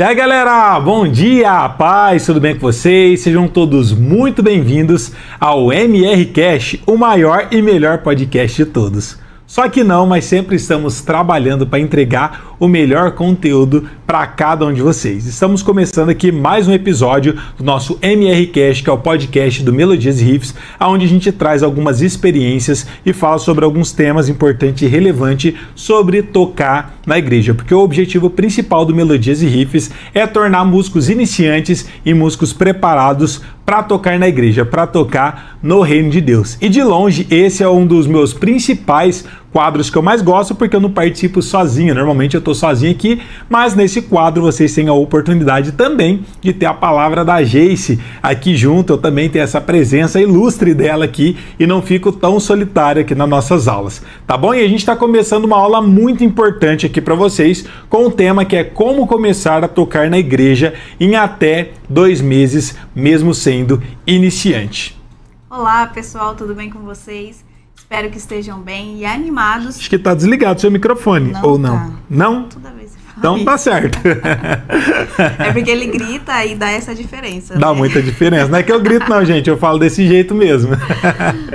E aí galera, bom dia, paz, tudo bem com vocês? Sejam todos muito bem-vindos ao MRCast, o maior e melhor podcast de todos. Só que não, mas sempre estamos trabalhando para entregar o melhor conteúdo para cada um de vocês. Estamos começando aqui mais um episódio do nosso MRCast, que é o podcast do Melodias e Riffs, onde a gente traz algumas experiências e fala sobre alguns temas importantes e relevantes sobre tocar na igreja, porque o objetivo principal do Melodias e Riffs é tornar músicos iniciantes e músicos preparados para tocar na igreja, para tocar no reino de Deus. E de longe, esse é um dos meus principais quadros que eu mais gosto, porque eu não participo sozinho. Normalmente eu estou sozinho aqui, mas nesse quadro vocês têm a oportunidade também de ter a palavra da Geice aqui junto. Eu também tenho essa presença ilustre dela aqui e não fico tão solitário aqui nas nossas aulas, tá bom? E a gente está começando uma aula muito importante aqui para vocês, com um tema que é como começar a tocar na igreja em até 2 meses, mesmo sendo iniciante. Olá pessoal, tudo bem com vocês? Espero que estejam bem e animados. Acho que tá desligado o seu microfone, ou não? Tá. Não? Toda vez eu falo Então isso. tá certo. É porque ele grita e dá essa diferença. Dá né? muita diferença. Não é que eu grito não, gente, eu falo desse jeito mesmo.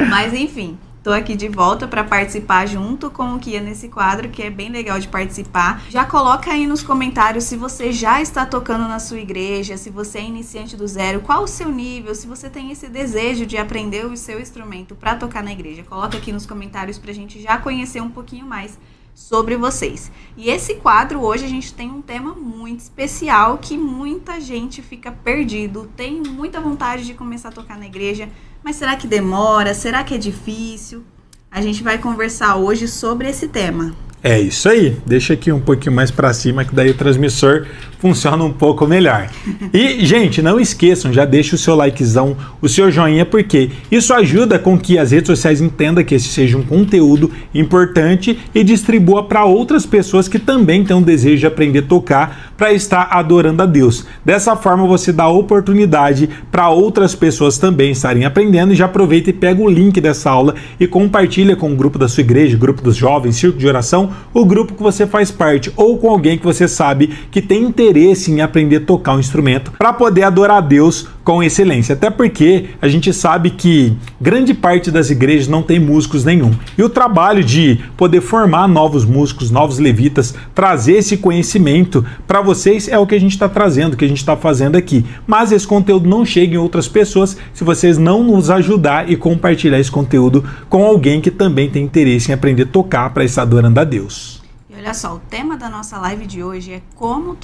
Mas enfim, tô aqui de volta para participar junto com o Kia nesse quadro, que é bem legal de participar. Já coloca aí nos comentários se você já está tocando na sua igreja, se você é iniciante do zero, qual o seu nível, se você tem esse desejo de aprender o seu instrumento para tocar na igreja. Coloca aqui nos comentários pra gente já conhecer um pouquinho mais sobre vocês. E esse quadro hoje a gente tem um tema muito especial que muita gente fica perdido, tem muita vontade de começar a tocar na igreja, mas será que demora? Será que é difícil? A gente vai conversar hoje sobre esse tema. É isso aí, deixa aqui um pouquinho mais para cima que daí o transmissor funciona um pouco melhor. E, gente, não esqueçam, já deixa o seu likezão, o seu joinha, porque isso ajuda com que as redes sociais entendam que esse seja um conteúdo importante e distribua para outras pessoas que também têm um desejo de aprender a tocar para estar adorando a Deus. Dessa forma você dá oportunidade para outras pessoas também estarem aprendendo e já aproveita e pega o link dessa aula e compartilha com o grupo da sua igreja, grupo dos jovens, círculo de oração, o grupo que você faz parte ou com alguém que você sabe que tem interesse em aprender a tocar um instrumento para poder adorar a Deus com excelência. Até porque a gente sabe que grande parte das igrejas não tem músicos nenhum. E o trabalho de poder formar novos músicos, novos levitas, trazer esse conhecimento para vocês é o que a gente está trazendo, que a gente está fazendo aqui. Mas esse conteúdo não chega em outras pessoas se vocês não nos ajudar e compartilhar esse conteúdo com alguém que também tem interesse em aprender a tocar para estar adorando a Deus. E olha só, o tema da nossa live de hoje é como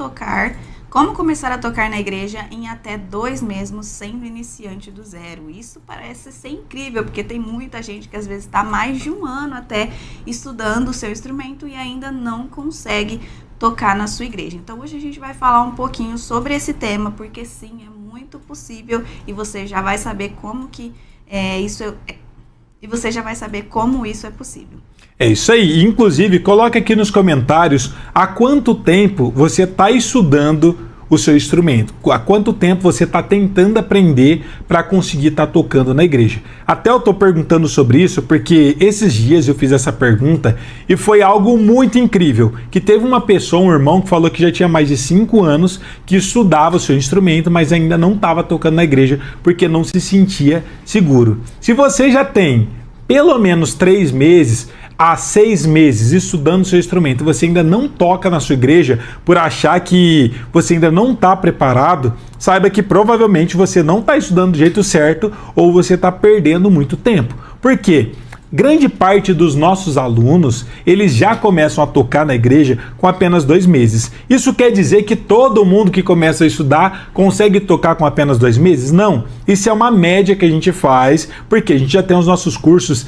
começar a tocar na igreja em até 2 meses, sendo iniciante do zero. Isso parece ser incrível, porque tem muita gente que às vezes está mais de 1 ano até estudando o seu instrumento e ainda não consegue tocar na sua igreja. Então hoje a gente vai falar um pouquinho sobre esse tema, porque sim, é muito possível e você já vai saber como isso é possível. É isso aí. Inclusive, coloca aqui nos comentários há quanto tempo você está estudando o seu instrumento, há quanto tempo você está tentando aprender para conseguir estar tocando na igreja. Até eu estou perguntando sobre isso porque esses dias eu fiz essa pergunta e foi algo muito incrível, que teve uma pessoa, um irmão, que falou que já tinha mais de 5 anos que estudava o seu instrumento, mas ainda não estava tocando na igreja porque não se sentia seguro. Se você já tem pelo menos 3 meses a 6 meses estudando seu instrumento, você ainda não toca na sua igreja por achar que você ainda não está preparado, saiba que provavelmente você não está estudando do jeito certo ou você está perdendo muito tempo. Por quê? Grande parte dos nossos alunos, eles já começam a tocar na igreja com apenas 2 meses. Isso quer dizer que todo mundo que começa a estudar consegue tocar com apenas 2 meses? Não. Isso é uma média que a gente faz, porque a gente já tem os nossos cursos,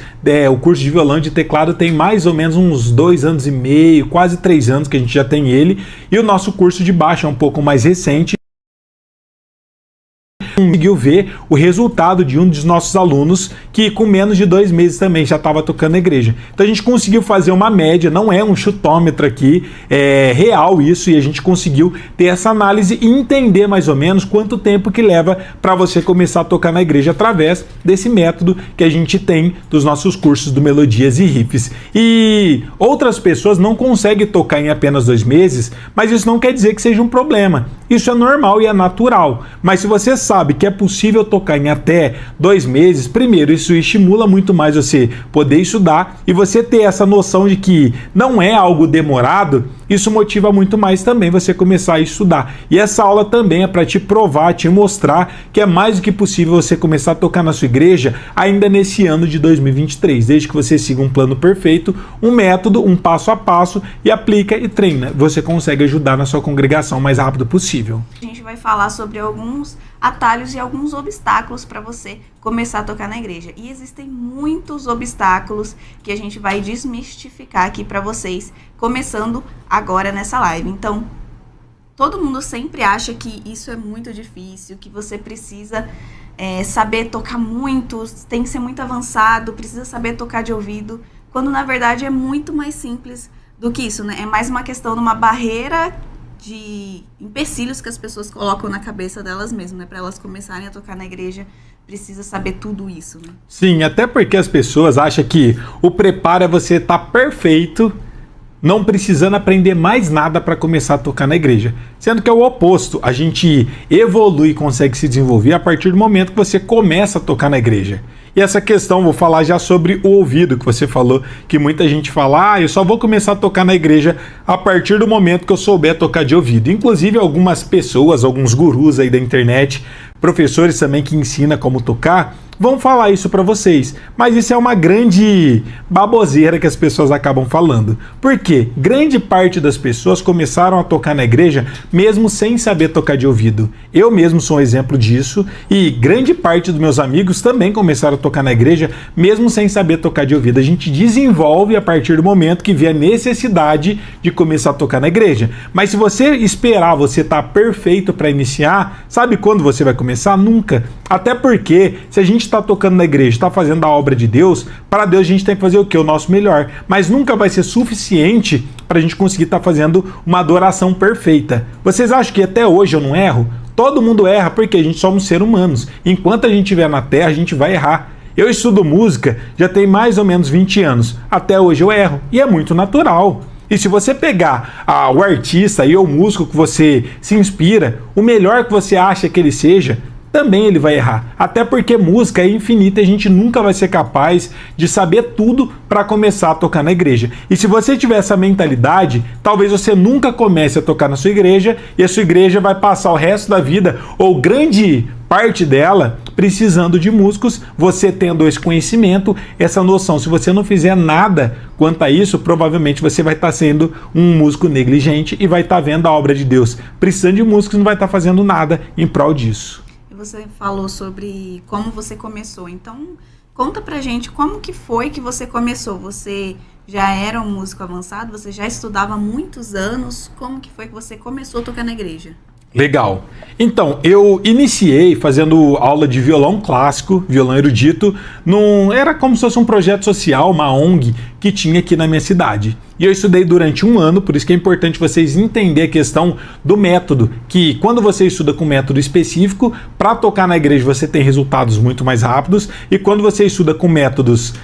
o curso de violão e de teclado tem mais ou menos uns 2 anos e meio, quase 3 anos que a gente já tem ele, e o nosso curso de baixo é um pouco mais recente. conseguiu ver o resultado de um dos nossos alunos que com menos de 2 meses também já estava tocando na igreja. Então a gente conseguiu fazer uma média, não é um chutômetro aqui, é real isso, e a gente conseguiu ter essa análise e entender mais ou menos quanto tempo que leva para você começar a tocar na igreja através desse método que a gente tem dos nossos cursos do Melodias e Riffs. E outras pessoas não conseguem tocar em apenas 2 meses, mas isso não quer dizer que seja um problema. Isso é normal e é natural. Mas se você sabe que é possível tocar em até 2 meses, primeiro, isso estimula muito mais você poder estudar e você ter essa noção de que não é algo demorado. Isso motiva muito mais também você começar a estudar. E essa aula também é para te provar, te mostrar que é mais do que possível você começar a tocar na sua igreja ainda nesse ano de 2023, desde que você siga um plano perfeito, um método, um passo a passo e aplica e treina. Você consegue ajudar na sua congregação o mais rápido possível. A gente vai falar sobre alguns atalhos e alguns obstáculos para você começar a tocar na igreja. E existem muitos obstáculos que a gente vai desmistificar aqui para vocês, começando agora nessa live. Então, todo mundo sempre acha que isso é muito difícil, que você precisa saber tocar muito, tem que ser muito avançado, precisa saber tocar de ouvido, quando na verdade é muito mais simples do que isso, né? É mais uma questão de uma barreira de empecilhos que as pessoas colocam na cabeça delas mesmas, né? Para elas começarem a tocar na igreja, precisa saber tudo isso, né? Sim, até porque as pessoas acham que o preparo é você estar perfeito, não precisando aprender mais nada para começar a tocar na igreja. Sendo que é o oposto, a gente evolui e consegue se desenvolver a partir do momento que você começa a tocar na igreja. E essa questão, vou falar já sobre o ouvido, que você falou, que muita gente fala, eu só vou começar a tocar na igreja a partir do momento que eu souber tocar de ouvido. Inclusive algumas pessoas, alguns gurus aí da internet, professores também que ensinam como tocar, vão falar isso para vocês, mas isso é uma grande baboseira que as pessoas acabam falando. Por quê? Grande parte das pessoas começaram a tocar na igreja mesmo sem saber tocar de ouvido. Eu mesmo sou um exemplo disso e grande parte dos meus amigos também começaram a tocar na igreja mesmo sem saber tocar de ouvido. A gente desenvolve a partir do momento que vê a necessidade de começar a tocar na igreja. Mas se você esperar você estar perfeito para iniciar, sabe quando você vai começar? Nunca. Até porque se a gente está tocando na igreja, está fazendo a obra de Deus, para Deus a gente tem que fazer o quê? O nosso melhor. Mas nunca vai ser suficiente para a gente conseguir estar fazendo uma adoração perfeita. Vocês acham que até hoje eu não erro? Todo mundo erra porque a gente somos seres humanos. Enquanto a gente estiver na Terra, a gente vai errar. Eu estudo música já tem mais ou menos 20 anos. Até hoje eu erro. E é muito natural. E se você pegar o artista e o músico que você se inspira, o melhor que você acha que ele seja, também ele vai errar. Até porque música é infinita e a gente nunca vai ser capaz de saber tudo para começar a tocar na igreja. E se você tiver essa mentalidade, talvez você nunca comece a tocar na sua igreja e a sua igreja vai passar o resto da vida, ou grande parte dela, precisando de músicos, você tendo esse conhecimento, essa noção. Se você não fizer nada quanto a isso, provavelmente você vai estar sendo um músico negligente e vai estar vendo a obra de Deus precisando de músicos e não vai estar fazendo nada em prol disso. Você falou sobre como você começou, então conta pra gente como que foi que você começou. Você já era um músico avançado, você já estudava há muitos anos, como que foi que você começou a tocar na igreja? Legal. Então, eu iniciei fazendo aula de violão clássico, violão erudito, era como se fosse um projeto social, uma ONG que tinha aqui na minha cidade. E eu estudei durante 1 ano, por isso que é importante vocês entenderem a questão do método, que quando você estuda com método específico, para tocar na igreja você tem resultados muito mais rápidos, e quando você estuda com métodos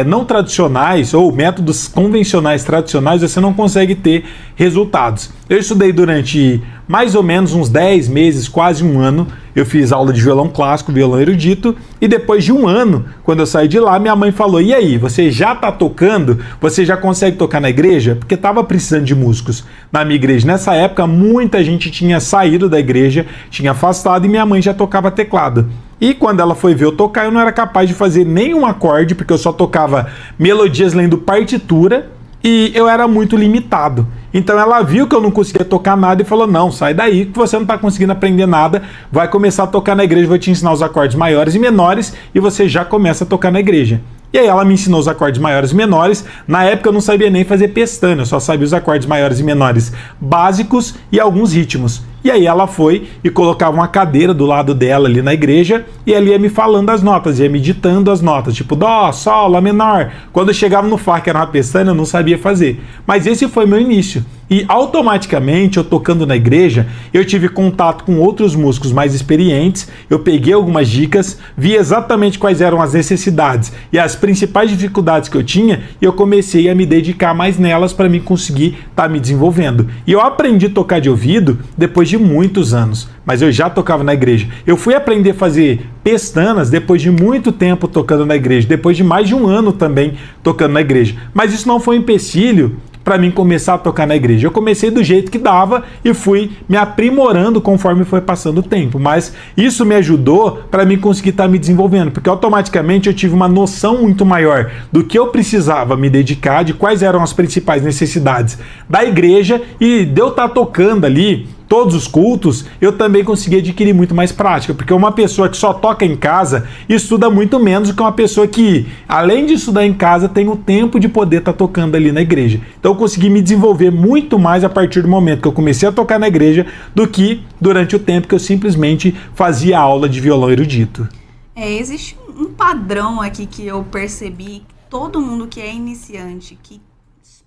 não tradicionais, ou métodos convencionais tradicionais, você não consegue ter resultados. Eu estudei durante mais ou menos uns 10 meses, quase 1 ano, eu fiz aula de violão clássico, violão erudito, e depois de 1 ano, quando eu saí de lá, minha mãe falou, e aí, você já está tocando? Você já consegue tocar na igreja? Porque estava precisando de músicos na minha igreja. Nessa época, muita gente tinha saído da igreja, tinha afastado, e minha mãe já tocava teclado. E quando ela foi ver eu tocar, eu não era capaz de fazer nenhum acorde, porque eu só tocava melodias lendo partitura, e eu era muito limitado. Então ela viu que eu não conseguia tocar nada e falou, não, sai daí que você não está conseguindo aprender nada, vai começar a tocar na igreja, vou te ensinar os acordes maiores e menores e você já começa a tocar na igreja. E aí ela me ensinou os acordes maiores e menores. Na época eu não sabia nem fazer pestana, eu só sabia os acordes maiores e menores básicos e alguns ritmos. E aí ela foi e colocava uma cadeira do lado dela ali na igreja e ela ia me falando as notas, ia me ditando as notas, tipo dó, sol, lá menor. Quando eu chegava no fá, que era uma pestana, eu não sabia fazer. Mas esse foi meu início. E automaticamente, eu tocando na igreja, eu tive contato com outros músicos mais experientes, eu peguei algumas dicas, vi exatamente quais eram as necessidades e as principais dificuldades que eu tinha, e eu comecei a me dedicar mais nelas para mim conseguir estar me desenvolvendo. E eu aprendi a tocar de ouvido depois de muitos anos, mas eu já tocava na igreja. Eu fui aprender a fazer pestanas depois de muito tempo tocando na igreja, depois de mais de um ano também tocando na igreja. Mas isso não foi um empecilho para mim começar a tocar na igreja. Eu comecei do jeito que dava e fui me aprimorando conforme foi passando o tempo, mas isso me ajudou para mim conseguir estar me desenvolvendo, porque automaticamente eu tive uma noção muito maior do que eu precisava me dedicar, de quais eram as principais necessidades da igreja, e de eu estar tocando ali todos os cultos, eu também consegui adquirir muito mais prática, porque uma pessoa que só toca em casa estuda muito menos do que uma pessoa que, além de estudar em casa, tem o tempo de poder estar tocando ali na igreja. Então eu consegui me desenvolver muito mais a partir do momento que eu comecei a tocar na igreja do que durante o tempo que eu simplesmente fazia aula de violão erudito. Existe um padrão aqui que eu percebi, todo mundo que é iniciante, que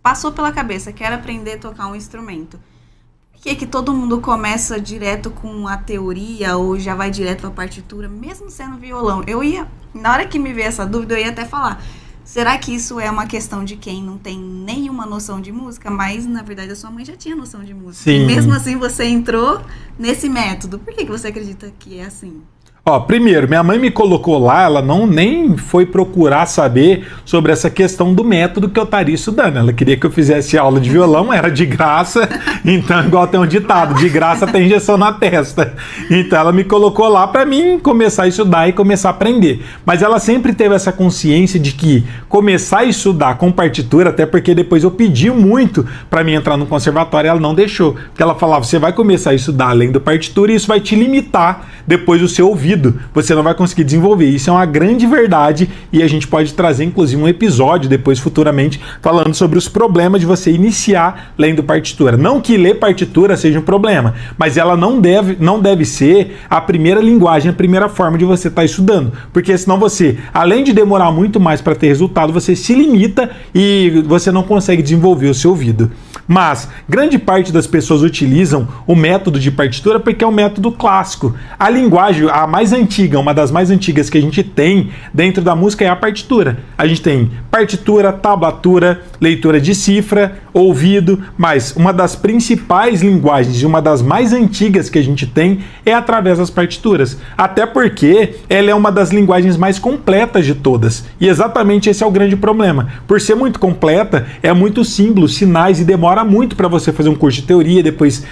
passou pela cabeça, quer aprender a tocar um instrumento. Que todo mundo começa direto com a teoria ou já vai direto para a partitura, mesmo sendo violão? Na hora que me veio essa dúvida, eu ia até falar, será que isso é uma questão de quem não tem nenhuma noção de música? Mas, na verdade, a sua mãe já tinha noção de música. Sim. E mesmo assim, você entrou nesse método. Por que você acredita que é assim? Primeiro, minha mãe me colocou lá, ela nem foi procurar saber sobre essa questão do método que eu estaria estudando. Ela queria que eu fizesse aula de violão, era de graça, então igual tem um ditado, de graça tem injeção na testa. Então ela me colocou lá para mim começar a estudar e começar a aprender. Mas ela sempre teve essa consciência de que começar a estudar com partitura, até porque depois eu pedi muito para mim entrar no conservatório, ela não deixou. Porque ela falava, você vai começar a estudar além do partitura e isso vai te limitar depois do seu ouvido. Você não vai conseguir desenvolver. Isso é uma grande verdade e a gente pode trazer inclusive um episódio depois futuramente falando sobre os problemas de você iniciar lendo partitura. Não que ler partitura seja um problema, mas ela não deve ser a primeira linguagem, a primeira forma de você estar estudando, porque senão você, além de demorar muito mais para ter resultado, você se limita e você não consegue desenvolver o seu ouvido. Mas grande parte das pessoas utilizam o método de partitura porque é um método clássico. A linguagem, a mais antiga, uma das mais antigas que a gente tem dentro da música é a partitura. A gente tem partitura, tablatura, leitura de cifra, ouvido, mas uma das principais linguagens e uma das mais antigas que a gente tem é através das partituras. Até porque ela é uma das linguagens mais completas de todas. E exatamente esse é o grande problema. Por ser muito completa, é muito símbolos, sinais e demora muito para você fazer um curso de teoria, depois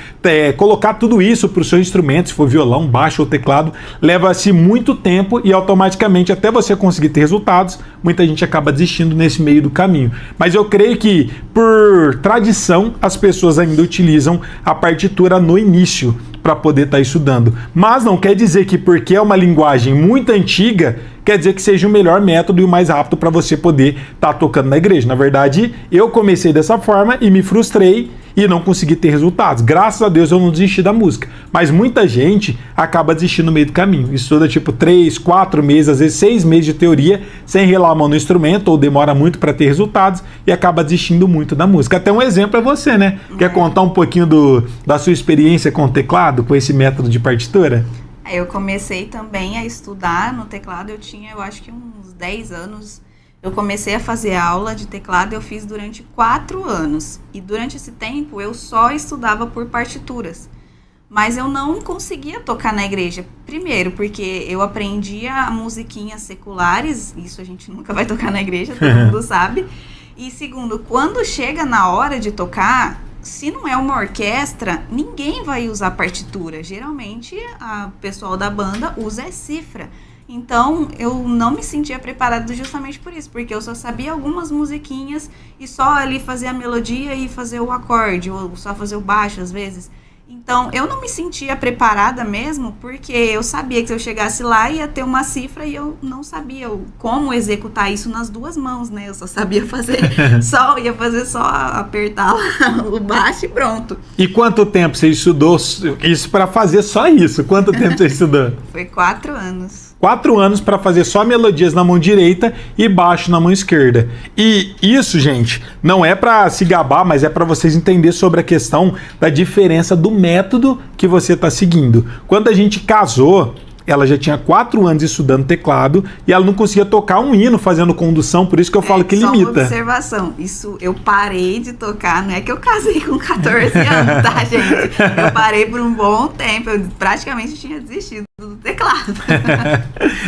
colocar tudo isso para o seu instrumento, se for violão, baixo ou teclado, leva-se muito tempo e automaticamente até você conseguir ter resultados, muita gente acaba desistindo nesse meio do caminho. Mas eu creio que, por tradição, as pessoas ainda utilizam a partitura no início para poder estar estudando. Mas não quer dizer que porque é uma linguagem muito antiga, quer dizer que seja o melhor método e o mais rápido para você poder estar tocando na igreja. Na verdade, eu comecei dessa forma e me frustrei e não consegui ter resultados. Graças a Deus eu não desisti da música. Mas muita gente acaba desistindo no meio do caminho. Estuda tipo 3, 4 meses, às vezes 6 meses de teoria, sem relar a mão no instrumento, ou demora muito para ter resultados e acaba desistindo muito da música. Até um exemplo é você, né? Quer contar um pouquinho da sua experiência com o teclado, com esse método de partitura? Eu comecei também a estudar no teclado, eu acho que uns 10 anos. Eu comecei a fazer aula de teclado, eu fiz durante 4 anos. E durante esse tempo eu só estudava por partituras. Mas eu não conseguia tocar na igreja. Primeiro, porque eu aprendia musiquinhas seculares, isso a gente nunca vai tocar na igreja, todo mundo sabe. E segundo, quando chega na hora de tocar, se não é uma orquestra, ninguém vai usar partitura. Geralmente, o pessoal da banda usa cifra. Então, eu não me sentia preparada justamente por isso, porque eu só sabia algumas musiquinhas e só ali fazer a melodia e fazer o acorde, ou só fazer o baixo às vezes. Então, eu não me sentia preparada mesmo, porque eu sabia que se eu chegasse lá ia ter uma cifra e eu não sabia como executar isso nas duas mãos, né? Eu só sabia fazer ia fazer só apertar lá o baixo e pronto. E quanto tempo você estudou isso para fazer só isso? Quanto tempo você estudou? Foi 4 anos. 4 anos para fazer só melodias na mão direita e baixo na mão esquerda. E isso, gente, não é para se gabar, mas é para vocês entenderem sobre a questão da diferença do método que você está seguindo. Quando a gente casou, ela já tinha 4 anos estudando teclado e ela não conseguia tocar um hino fazendo condução, por isso que eu falo que limita. Só uma observação, isso eu parei de tocar, não é que eu casei com 14 anos, tá, gente? Eu parei por um bom tempo, eu praticamente tinha desistido do teclado.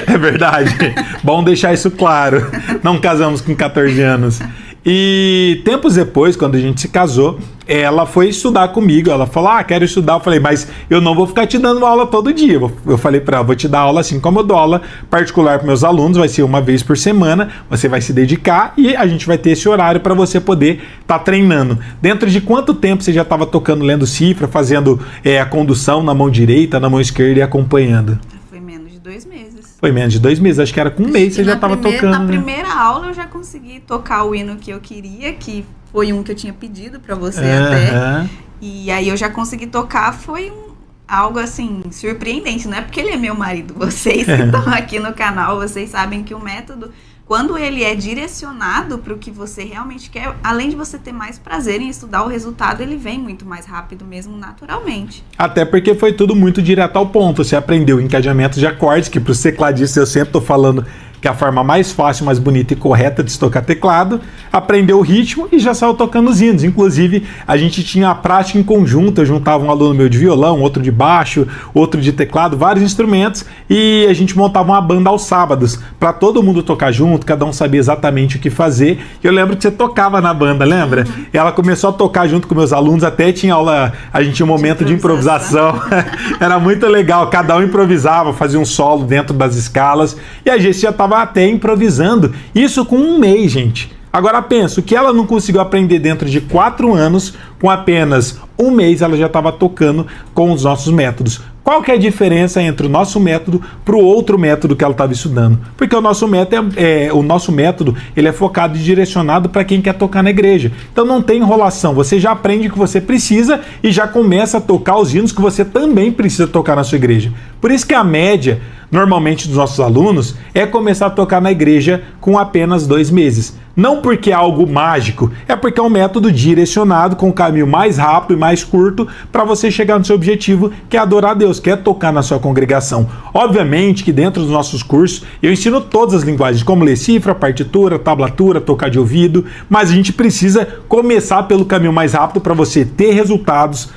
É verdade, bom deixar isso claro, não casamos com 14 anos. E tempos depois, quando a gente se casou, ela foi estudar comigo. Ela falou, quero estudar. Eu falei, mas eu não vou ficar te dando aula todo dia. Eu falei para ela, vou te dar aula assim como eu dou aula particular para meus alunos, vai ser uma vez por semana, você vai se dedicar e a gente vai ter esse horário para você poder estar treinando. Dentro de quanto tempo você já estava tocando, lendo cifra, fazendo a condução na mão direita, na mão esquerda e acompanhando? Foi menos de 2 meses. Foi menos de 2 meses, acho que era com um mês você já estava tocando. Na primeira aula eu já consegui tocar o hino que eu queria, que foi um que eu tinha pedido pra você até. E aí eu já consegui tocar, foi algo assim, surpreendente, não é porque ele é meu marido. Vocês que estão aqui no canal, vocês sabem que o método, quando ele é direcionado para o que você realmente quer, além de você ter mais prazer em estudar, o resultado ele vem muito mais rápido mesmo, naturalmente. Até porque foi tudo muito direto ao ponto. Você aprendeu encadeamento de acordes, que para os tecladistas eu sempre estou falando que é a forma mais fácil, mais bonita e correta de se tocar teclado, aprendeu o ritmo e já saiu tocando os hinos. Inclusive, a gente tinha a prática em conjunto, eu juntava um aluno meu de violão, outro de baixo, outro de teclado, vários instrumentos, e a gente montava uma banda aos sábados, para todo mundo tocar junto, cada um sabia exatamente o que fazer. Eu lembro que você tocava na banda, lembra? Uhum. Ela começou a tocar junto com meus alunos, até tinha aula, a gente tinha um momento de improvisação. Era muito legal, cada um improvisava, fazia um solo dentro das escalas, e a gente já estava até improvisando, isso com 1 mês, gente. Agora pensa, o que ela não conseguiu aprender dentro de 4 anos, com apenas 1 mês ela já estava tocando com os nossos métodos. Qual que é a diferença entre o nosso método para o outro método que ela estava estudando? Porque o nosso método ele é focado e direcionado para quem quer tocar na igreja. Então não tem enrolação, você já aprende o que você precisa e já começa a tocar os hinos que você também precisa tocar na sua igreja. Por isso que a média, normalmente, dos nossos alunos é começar a tocar na igreja com apenas 2 meses. Não porque é algo mágico, é porque é um método direcionado, com um caminho mais rápido e mais curto para você chegar no seu objetivo, que é adorar a Deus, que é tocar na sua congregação. Obviamente que dentro dos nossos cursos eu ensino todas as linguagens, como ler cifra, partitura, tablatura, tocar de ouvido, mas a gente precisa começar pelo caminho mais rápido para você ter resultados,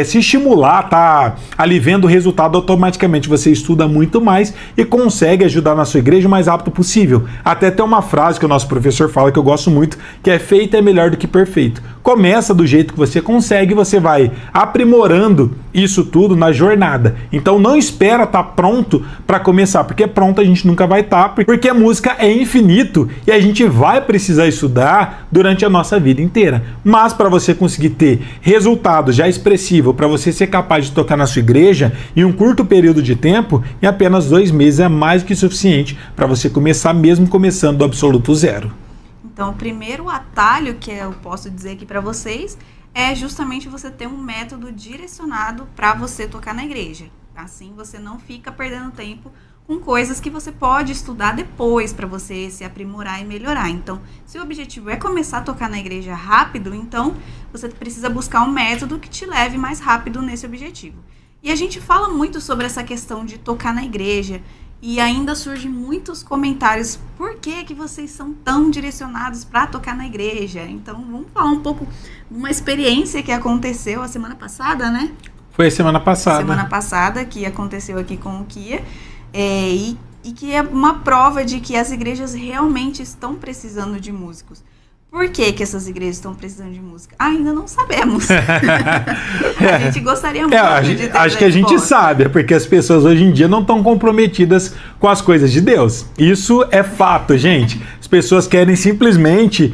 se estimular, tá ali vendo o resultado, automaticamente você estuda muito mais e consegue ajudar na sua igreja o mais rápido possível. Até tem uma frase que o nosso professor fala que eu gosto muito, que é: feito é melhor do que perfeito. Começa do jeito que você consegue, você vai aprimorando isso tudo na jornada. Então não espera estar pronto para começar, porque pronto a gente nunca vai estar, porque a música é infinito e a gente vai precisar estudar durante a nossa vida inteira. Mas para você conseguir ter resultados já expressivos, para você ser capaz de tocar na sua igreja em um curto período de tempo, em apenas 2 meses é mais que suficiente para você começar, mesmo começando do absoluto zero. Então, o primeiro atalho que eu posso dizer aqui para vocês é justamente você ter um método direcionado para você tocar na igreja. Assim você não fica perdendo tempo com coisas que você pode estudar depois para você se aprimorar e melhorar. Então, se o objetivo é começar a tocar na igreja rápido, então você precisa buscar um método que te leve mais rápido nesse objetivo. E a gente fala muito sobre essa questão de tocar na igreja e ainda surgem muitos comentários: por que vocês são tão direcionados para tocar na igreja? Então, vamos falar um pouco de uma experiência que aconteceu a semana passada, né? Foi a semana passada. Semana passada, que aconteceu aqui com o Kia. E que é uma prova de que as igrejas realmente estão precisando de músicos. Por que essas igrejas estão precisando de música? Ainda não sabemos. A gente gostaria muito de ter acho que a gente sabe, porque as pessoas hoje em dia não estão comprometidas com as coisas de Deus. Isso é fato, gente. As pessoas querem simplesmente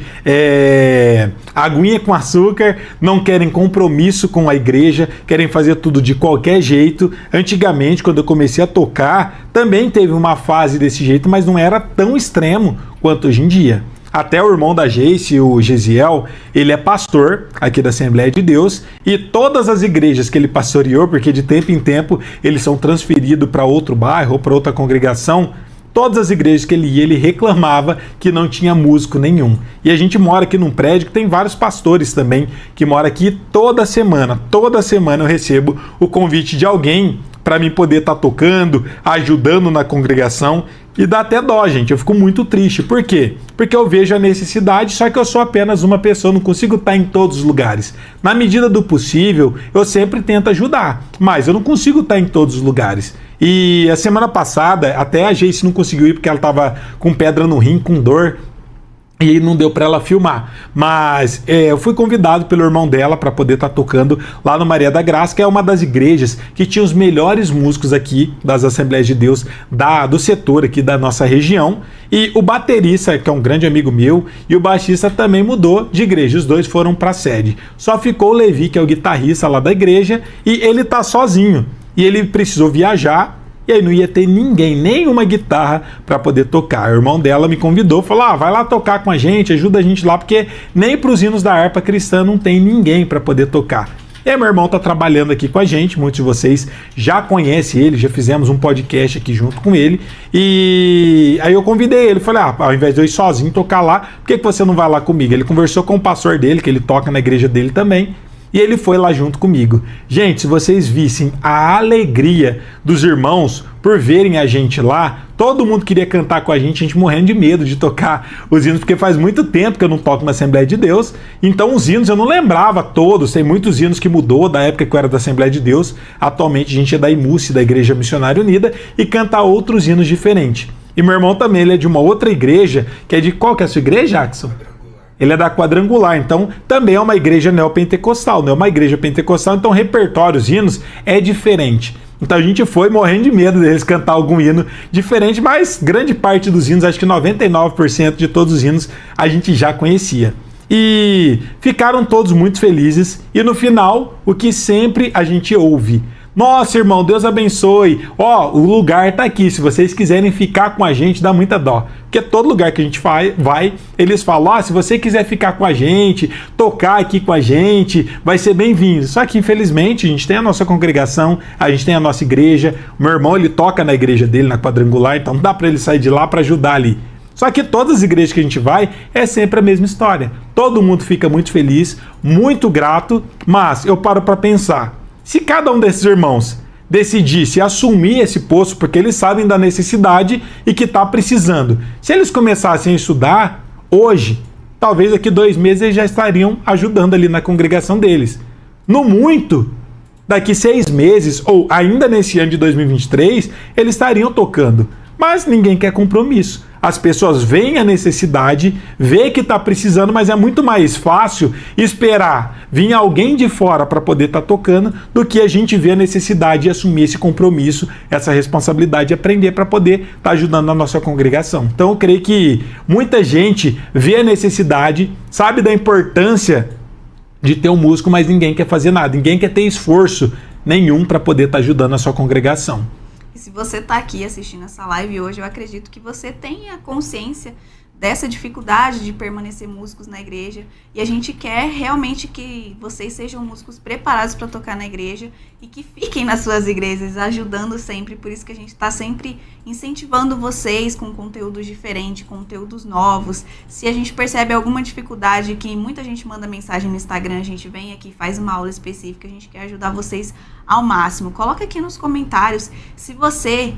aguinha com açúcar, não querem compromisso com a igreja, querem fazer tudo de qualquer jeito. Antigamente, quando eu comecei a tocar, também teve uma fase desse jeito, mas não era tão extremo quanto hoje em dia. Até o irmão da Geice, o Gesiel, ele é pastor aqui da Assembleia de Deus, e todas as igrejas que ele pastoreou, porque de tempo em tempo eles são transferidos para outro bairro ou para outra congregação, todas as igrejas que ele ia, ele reclamava que não tinha músico nenhum. E a gente mora aqui num prédio que tem vários pastores também, que mora aqui toda semana eu recebo o convite de alguém para mim poder estar tocando, ajudando na congregação. E dá até dó, gente. Eu fico muito triste. Por quê? Porque eu vejo a necessidade, só que eu sou apenas uma pessoa, não consigo estar em todos os lugares. Na medida do possível, eu sempre tento ajudar, mas eu não consigo estar em todos os lugares. E a semana passada, até a Geice não conseguiu ir porque ela estava com pedra no rim, com dor, e não deu para ela filmar. Mas eu fui convidado pelo irmão dela para poder estar tocando lá no Maria da Graça, que é uma das igrejas que tinha os melhores músicos aqui das Assembleias de Deus do setor aqui da nossa região. E o baterista, que é um grande amigo meu, e o baixista também mudou de igreja. Os dois foram para a sede. Só ficou o Levi, que é o guitarrista lá da igreja, e ele tá sozinho. E ele precisou viajar. E aí não ia ter ninguém, nenhuma guitarra para poder tocar. O irmão dela me convidou, falou, vai lá tocar com a gente, ajuda a gente lá, porque nem para os hinos da harpa cristã não tem ninguém para poder tocar. E aí meu irmão está trabalhando aqui com a gente, muitos de vocês já conhecem ele, já fizemos um podcast aqui junto com ele, e aí eu convidei ele, falei, ao invés de eu ir sozinho tocar lá, por que você não vai lá comigo? Ele conversou com o pastor dele, que ele toca na igreja dele também, e ele foi lá junto comigo. Gente, se vocês vissem a alegria dos irmãos por verem a gente lá, todo mundo queria cantar com a gente morrendo de medo de tocar os hinos, porque faz muito tempo que eu não toco na Assembleia de Deus, então os hinos eu não lembrava todos, tem muitos hinos que mudou da época que eu era da Assembleia de Deus, atualmente a gente é da IMUSE, da Igreja Missionária Unida, e canta outros hinos diferentes. E meu irmão também, ele é de uma outra igreja, que é de qual que é a sua igreja, Jackson? Ele é da Quadrangular, então também é uma igreja neopentecostal, não é uma igreja pentecostal, então o repertório, os hinos, é diferente. Então a gente foi morrendo de medo deles cantar algum hino diferente, mas grande parte dos hinos, acho que 99% de todos os hinos, a gente já conhecia. E ficaram todos muito felizes, e no final, o que sempre a gente ouve: nossa, irmão, Deus abençoe. O lugar tá aqui. Se vocês quiserem ficar com a gente, dá muita dó. Porque todo lugar que a gente vai, eles falam, se você quiser ficar com a gente, tocar aqui com a gente, vai ser bem-vindo. Só que, infelizmente, a gente tem a nossa congregação, a gente tem a nossa igreja. O meu irmão, ele toca na igreja dele, na Quadrangular, então não dá para ele sair de lá para ajudar ali. Só que todas as igrejas que a gente vai, é sempre a mesma história. Todo mundo fica muito feliz, muito grato, mas eu paro para pensar. Se cada um desses irmãos decidisse assumir esse posto, porque eles sabem da necessidade e que está precisando, se eles começassem a estudar hoje, talvez daqui 2 meses eles já estariam ajudando ali na congregação deles. No muito, daqui 6 meses, ou ainda nesse ano de 2023, eles estariam tocando. Mas ninguém quer compromisso. As pessoas veem a necessidade, vê que está precisando, mas é muito mais fácil esperar vir alguém de fora para poder estar tocando do que a gente ver a necessidade e assumir esse compromisso, essa responsabilidade e aprender para poder estar ajudando a nossa congregação. Então eu creio que muita gente vê a necessidade, sabe da importância de ter um músico, mas ninguém quer fazer nada, ninguém quer ter esforço nenhum para poder estar ajudando a sua congregação. E se você está aqui assistindo essa live hoje, eu acredito que você tenha consciência dessa dificuldade de permanecer músicos na igreja, e a gente quer realmente que vocês sejam músicos preparados para tocar na igreja e que fiquem nas suas igrejas, ajudando sempre. Por isso que a gente está sempre incentivando vocês com conteúdos diferentes, conteúdos novos. Se a gente percebe alguma dificuldade, que muita gente manda mensagem no Instagram, a gente vem aqui, faz uma aula específica, a gente quer ajudar vocês ao máximo. Coloca aqui nos comentários se você,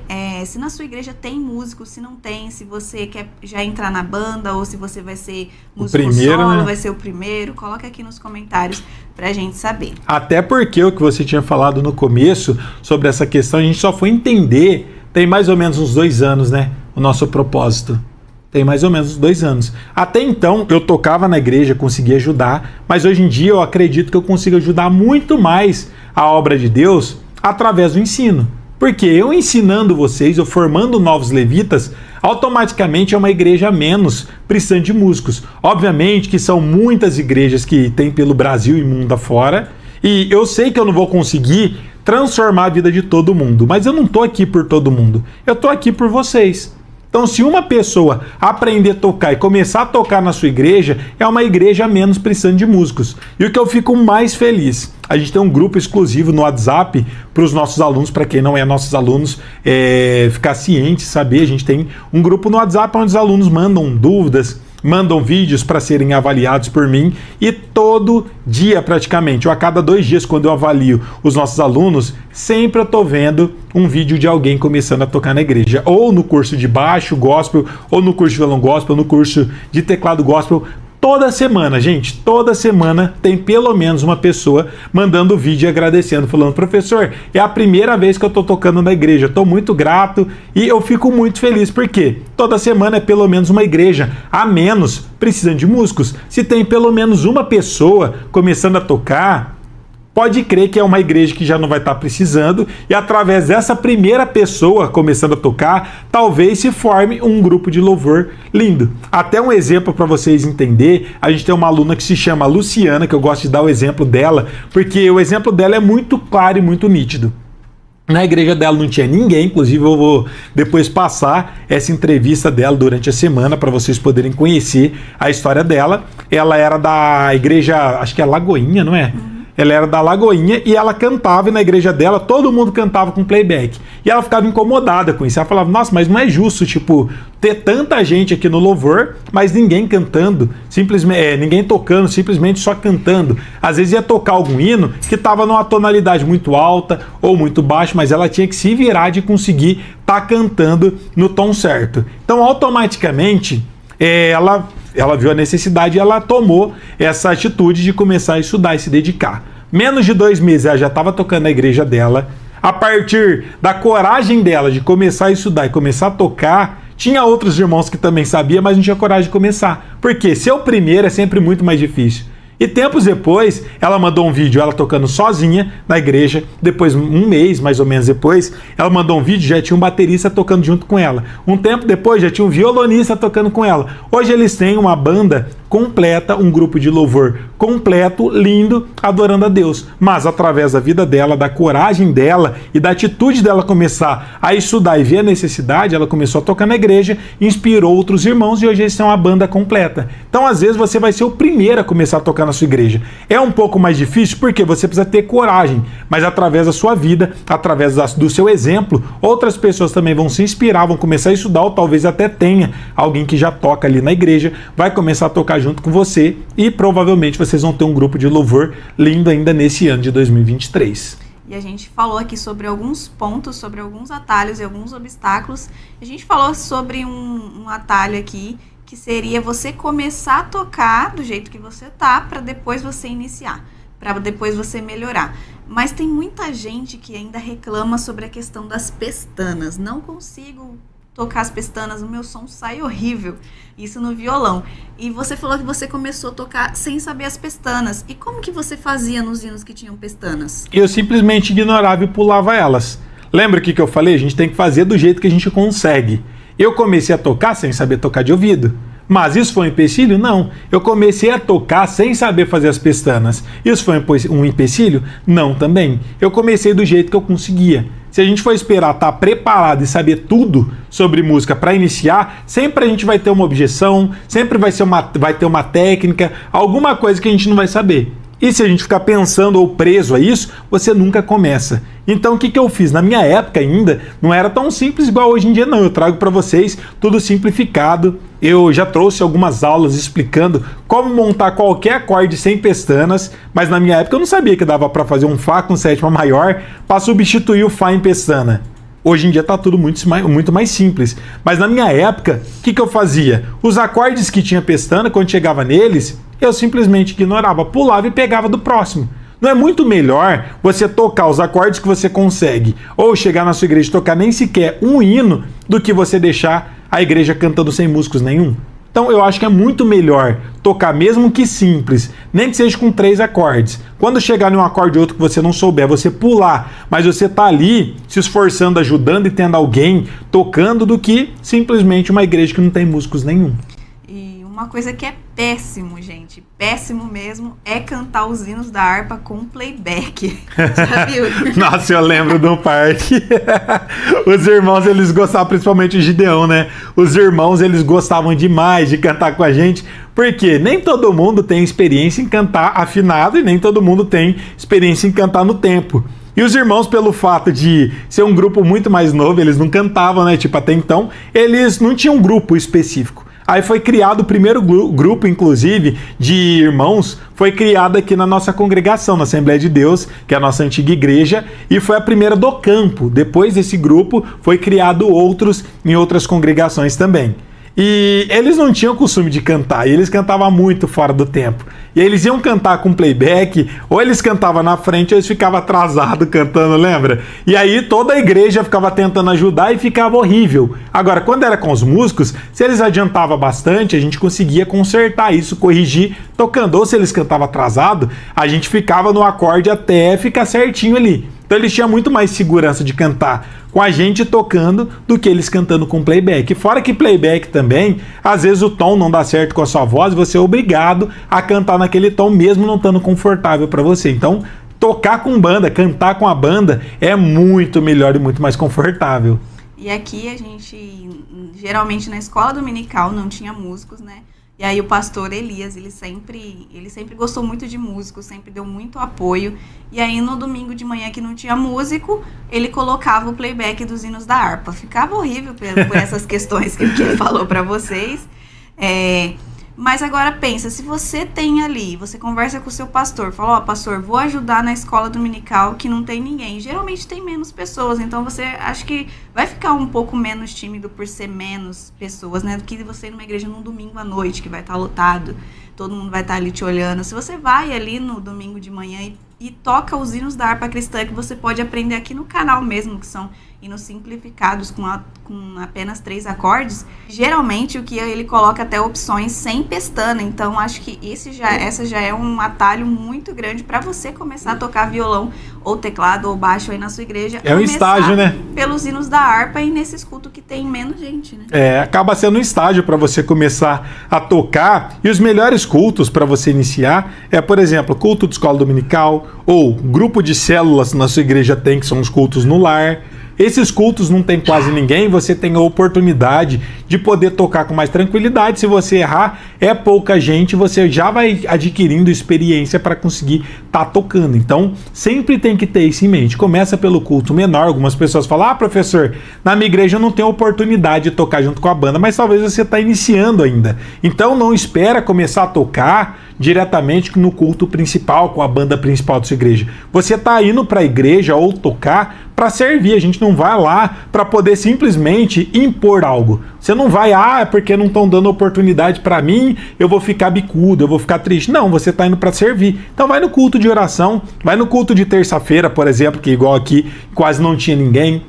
se na sua igreja tem músico, se não tem, se você quer já entrar na banda, ou se você vai ser músico solo, né? Vai ser o primeiro. Coloca aqui nos comentários pra gente saber. Até porque o que você tinha falado no começo sobre essa questão, a gente só foi entender, tem mais ou menos uns 2 anos, né? O nosso propósito. Tem mais ou menos uns 2 anos. Até então, eu tocava na igreja, conseguia ajudar, mas hoje em dia eu acredito que eu consigo ajudar muito mais a obra de Deus através do ensino. Porque eu ensinando vocês, eu formando novos levitas, automaticamente é uma igreja a menos precisando de músicos. Obviamente que são muitas igrejas que tem pelo Brasil e mundo afora, e eu sei que eu não vou conseguir transformar a vida de todo mundo, mas eu não estou aqui por todo mundo, eu estou aqui por vocês. Então, se uma pessoa aprender a tocar e começar a tocar na sua igreja, é uma igreja menos precisando de músicos. E o que eu fico mais feliz, a gente tem um grupo exclusivo no WhatsApp para os nossos alunos, para quem não é nossos alunos, ficar ciente, saber, a gente tem um grupo no WhatsApp onde os alunos mandam dúvidas, mandam vídeos para serem avaliados por mim, e todo dia praticamente, ou a cada 2 dias, quando eu avalio os nossos alunos, sempre eu estou vendo um vídeo de alguém começando a tocar na igreja, ou no curso de baixo gospel, ou no curso de violão gospel, ou no curso de teclado gospel. Toda semana, gente, toda semana tem pelo menos uma pessoa mandando vídeo e agradecendo, falando: professor, é a primeira vez que eu estou tocando na igreja, estou muito grato e eu fico muito feliz, porque toda semana é pelo menos uma igreja a menos precisando de músicos. Se tem pelo menos uma pessoa começando a tocar, pode crer que é uma igreja que já não vai estar precisando, e através dessa primeira pessoa começando a tocar, talvez se forme um grupo de louvor lindo. Até um exemplo para vocês entenderem, a gente tem uma aluna que se chama Luciana, que eu gosto de dar o exemplo dela, porque o exemplo dela é muito claro e muito nítido. Na igreja dela não tinha ninguém, inclusive eu vou depois passar essa entrevista dela durante a semana para vocês poderem conhecer a história dela. Ela era da igreja, acho que é Lagoinha, não é? Ela era da Lagoinha e ela cantava, e na igreja dela todo mundo cantava com playback. E ela ficava incomodada com isso. Ela falava: nossa, mas não é justo, tipo, ter tanta gente aqui no louvor, mas ninguém cantando, simplesmente, ninguém tocando, simplesmente só cantando. Às vezes ia tocar algum hino que estava numa tonalidade muito alta ou muito baixa, mas ela tinha que se virar de conseguir estar cantando no tom certo. Então, automaticamente, ela viu a necessidade e ela tomou essa atitude de começar a estudar e se dedicar. Menos de 2 meses ela já estava tocando na igreja dela. A partir da coragem dela de começar a estudar e começar a tocar, tinha outros irmãos que também sabiam, mas não tinha coragem de começar. Porque ser o primeiro é sempre muito mais difícil. E tempos depois, ela mandou um vídeo, ela tocando sozinha na igreja. Depois, 1 mês mais ou menos depois, ela mandou um vídeo, já tinha um baterista tocando junto com ela. Um tempo depois, já tinha um violonista tocando com ela. Hoje eles têm uma banda completa, um grupo de louvor completo, lindo, adorando a Deus. Mas através da vida dela, da coragem dela e da atitude dela começar a estudar e ver a necessidade, ela começou a tocar na igreja, inspirou outros irmãos e hoje eles têm uma banda completa. Então, às vezes, você vai ser o primeiro a começar a tocar na sua igreja. É um pouco mais difícil porque você precisa ter coragem, mas através da sua vida, através do seu exemplo, outras pessoas também vão se inspirar, vão começar a estudar, ou talvez até tenha alguém que já toca ali na igreja, vai começar a tocar junto com você e provavelmente vocês vão ter um grupo de louvor lindo ainda nesse ano de 2023. E a gente falou aqui sobre alguns pontos, sobre alguns atalhos e alguns obstáculos. A gente falou sobre um atalho aqui, que seria você começar a tocar do jeito que você tá, para depois você iniciar, para depois você melhorar. Mas tem muita gente que ainda reclama sobre a questão das pestanas. Não consigo tocar as pestanas, o meu som sai horrível. Isso no violão. E você falou que você começou a tocar sem saber as pestanas. E como que você fazia nos hinos que tinham pestanas? Eu simplesmente ignorava e pulava elas. Lembra o que eu falei? A gente tem que fazer do jeito que a gente consegue. Eu comecei a tocar sem saber tocar de ouvido. Mas isso foi um empecilho? Não. Eu comecei a tocar sem saber fazer as pestanas. Isso foi um empecilho? Não, também. Eu comecei do jeito que eu conseguia. Se a gente for esperar estar preparado e saber tudo sobre música para iniciar, sempre a gente vai ter uma objeção, sempre vai ter uma técnica, alguma coisa que a gente não vai saber. E se a gente ficar pensando ou preso a isso, você nunca começa. Então o que eu fiz? Na minha época ainda, não era tão simples igual hoje em dia não. Eu trago para vocês tudo simplificado. Eu já trouxe algumas aulas explicando como montar qualquer acorde sem pestanas, mas na minha época eu não sabia que dava para fazer um Fá com sétima maior para substituir o Fá em pestana. Hoje em dia está tudo muito mais simples. Mas na minha época, o que eu fazia? Os acordes que tinha pestana, quando chegava neles, eu simplesmente ignorava, pulava e pegava do próximo. Não é muito melhor você tocar os acordes que você consegue, ou chegar na sua igreja e tocar nem sequer um hino, do que você deixar a igreja cantando sem músicos nenhum? Então eu acho que é muito melhor tocar, mesmo que simples, nem que seja com 3 acordes. Quando chegar em um acorde ou outro que você não souber, você pular, mas você tá ali se esforçando, ajudando e tendo alguém tocando, do que simplesmente uma igreja que não tem músicos nenhum. E uma coisa que é péssimo, gente, péssimo mesmo, é cantar os hinos da harpa com playback. Já viu? Nossa, eu lembro do parque. Os irmãos, eles gostavam, principalmente o Gideão, né? Os irmãos, eles gostavam demais de cantar com a gente, porque nem todo mundo tem experiência em cantar afinado e nem todo mundo tem experiência em cantar no tempo. E os irmãos, pelo fato de ser um grupo muito mais novo, eles não cantavam, né? Tipo, até então, eles não tinham um grupo específico. Aí foi criado o primeiro grupo, inclusive, de irmãos, foi criado aqui na nossa congregação, na Assembleia de Deus, que é a nossa antiga igreja, e foi a primeira do campo. Depois desse grupo, foi criado outros em outras congregações também. E eles não tinham costume de cantar, e eles cantavam muito fora do tempo. E eles iam cantar com playback, ou eles cantavam na frente, ou eles ficavam atrasados cantando, lembra? E aí toda a igreja ficava tentando ajudar e ficava horrível. Agora, quando era com os músicos, se eles adiantavam bastante, a gente conseguia consertar isso, corrigir tocando. Ou se eles cantavam atrasado, a gente ficava no acorde até ficar certinho ali. Então eles tinham muito mais segurança de cantar com a gente tocando do que eles cantando com playback. Fora que playback também, às vezes o tom não dá certo com a sua voz, você é obrigado a cantar naquele tom mesmo não estando confortável para você. Então, tocar com banda, cantar com a banda é muito melhor e muito mais confortável. E aqui a gente, geralmente na escola dominical não tinha músicos, né? E aí o pastor Elias, ele sempre gostou muito de músico, sempre deu muito apoio. E aí no domingo de manhã que não tinha músico, ele colocava o playback dos hinos da harpa. Ficava horrível por essas questões que ele falou para vocês. Mas agora pensa, se você tem ali, você conversa com o seu pastor, fala, pastor, vou ajudar na escola dominical que não tem ninguém. Geralmente tem menos pessoas, então você acha que vai ficar um pouco menos tímido por ser menos pessoas, né? Do que você ir numa igreja num domingo à noite, que vai estar lotado, todo mundo vai estar ali te olhando. Se você vai ali no domingo de manhã e toca os hinos da harpa cristã, que você pode aprender aqui no canal mesmo, que são hinos simplificados com apenas 3 acordes, geralmente o que ele coloca até opções sem pestana, então acho que essa já é um atalho muito grande para você começar a tocar violão ou teclado ou baixo aí na sua igreja. É um estágio, né? Pelos hinos da harpa e nesses cultos que tem menos gente, né? Acaba sendo um estágio para você começar a tocar, e os melhores cultos para você iniciar por exemplo, culto de escola dominical ou grupo de células na sua igreja tem, que são os cultos no lar. Esses cultos não tem quase ninguém, você tem a oportunidade de poder tocar com mais tranquilidade. Se você errar, é pouca gente, você já vai adquirindo experiência para conseguir estar tocando. Então, sempre tem que ter isso em mente. Começa pelo culto menor. Algumas pessoas falam, professor, na minha igreja eu não tenho oportunidade de tocar junto com a banda, mas talvez você está iniciando ainda. Então, não espera começar a tocar diretamente no culto principal, com a banda principal da sua igreja. Você está indo para a igreja ou tocar para servir. A gente não vai lá para poder simplesmente impor algo. Você não vai, é porque não estão dando oportunidade para mim, eu vou ficar bicudo, eu vou ficar triste. Não, você está indo para servir. Então vai no culto de oração, vai no culto de terça-feira, por exemplo, que igual aqui quase não tinha ninguém.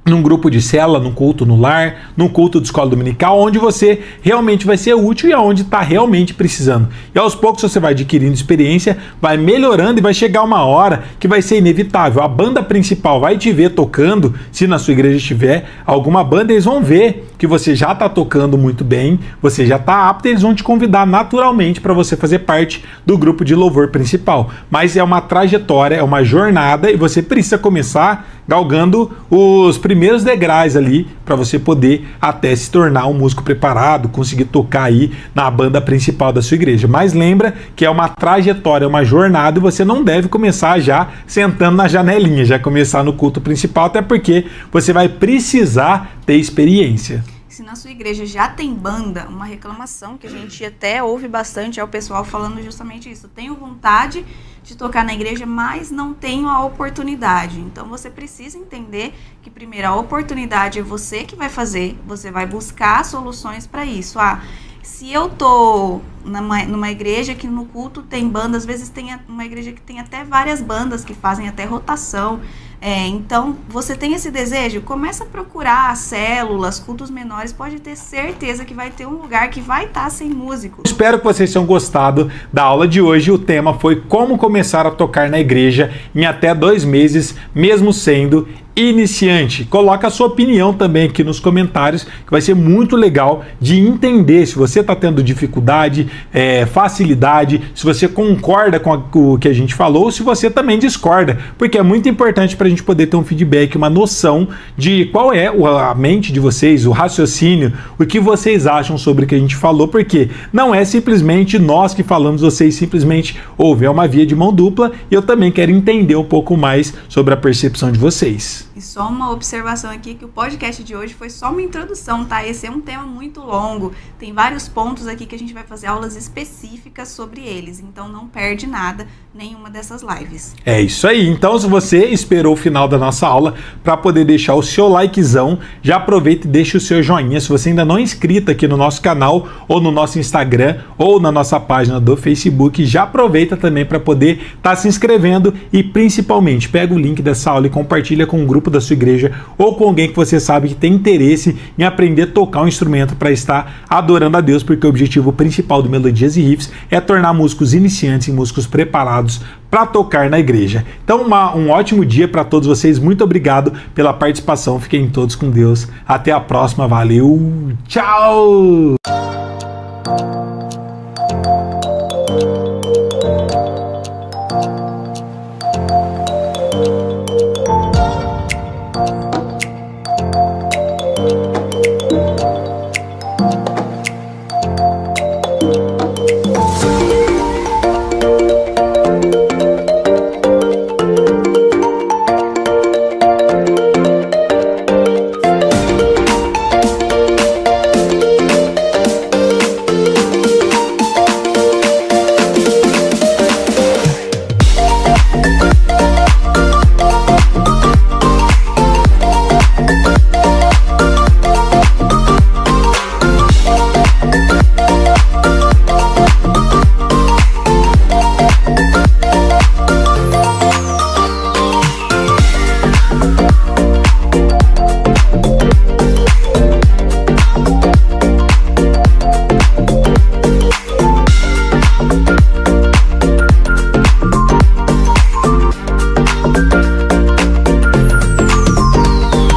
Num grupo de célula, num culto no lar, num culto de escola dominical, onde você realmente vai ser útil e aonde está realmente precisando. E aos poucos você vai adquirindo experiência, vai melhorando e vai chegar uma hora que vai ser inevitável. A banda principal vai te ver tocando, se na sua igreja tiver alguma banda, eles vão ver que você já está tocando muito bem, você já está apto, eles vão te convidar naturalmente para você fazer parte do grupo de louvor principal. Mas é uma trajetória, é uma jornada e você precisa começar galgando os primeiros degraus ali para você poder até se tornar um músico preparado, conseguir tocar aí na banda principal da sua igreja. Mas lembra que é uma trajetória, é uma jornada e você não deve começar já sentando na janelinha, já começar no culto principal, até porque você vai precisar ter experiência. Se na sua igreja já tem banda, uma reclamação que a gente até ouve bastante é o pessoal falando justamente isso. Tenho vontade de tocar na igreja, mas não tenho a oportunidade. Então você precisa entender que primeiro a oportunidade é você que vai fazer, você vai buscar soluções para isso. Se eu tô numa igreja que no culto tem banda, às vezes tem uma igreja que tem até várias bandas que fazem até rotação. Então, você tem esse desejo? Começa a procurar células, cultos menores, pode ter certeza que vai ter um lugar que vai estar sem músicos. Espero que vocês tenham gostado da aula de hoje. O tema foi como começar a tocar na igreja em até 2 meses, mesmo sendo iniciante. Coloca a sua opinião também aqui nos comentários, que vai ser muito legal de entender se você está tendo dificuldade, facilidade, se você concorda com o que a gente falou, ou se você também discorda, porque é muito importante para a gente poder ter um feedback, uma noção de qual é a mente de vocês, o raciocínio, o que vocês acham sobre o que a gente falou, porque não é simplesmente nós que falamos, vocês simplesmente ouvem, é uma via de mão dupla, e eu também quero entender um pouco mais sobre a percepção de vocês. E só uma observação aqui, que o podcast de hoje foi só uma introdução, tá? Esse é um tema muito longo, tem vários pontos aqui que a gente vai fazer aulas específicas sobre eles, então não perde nada, nenhuma dessas lives. É isso aí, então se você esperou o final da nossa aula para poder deixar o seu likezão, já aproveita e deixa o seu joinha. Se você ainda não é inscrito aqui no nosso canal, ou no nosso Instagram, ou na nossa página do Facebook, já aproveita também para poder estar se inscrevendo e principalmente pega o link dessa aula e compartilha com o grupo da sua igreja ou com alguém que você sabe que tem interesse em aprender a tocar um instrumento para estar adorando a Deus, porque o objetivo principal do Melodias e Riffs é tornar músicos iniciantes e músicos preparados para tocar na igreja. Então um ótimo dia para todos vocês, muito obrigado pela participação, fiquem todos com Deus, até a próxima, valeu, tchau!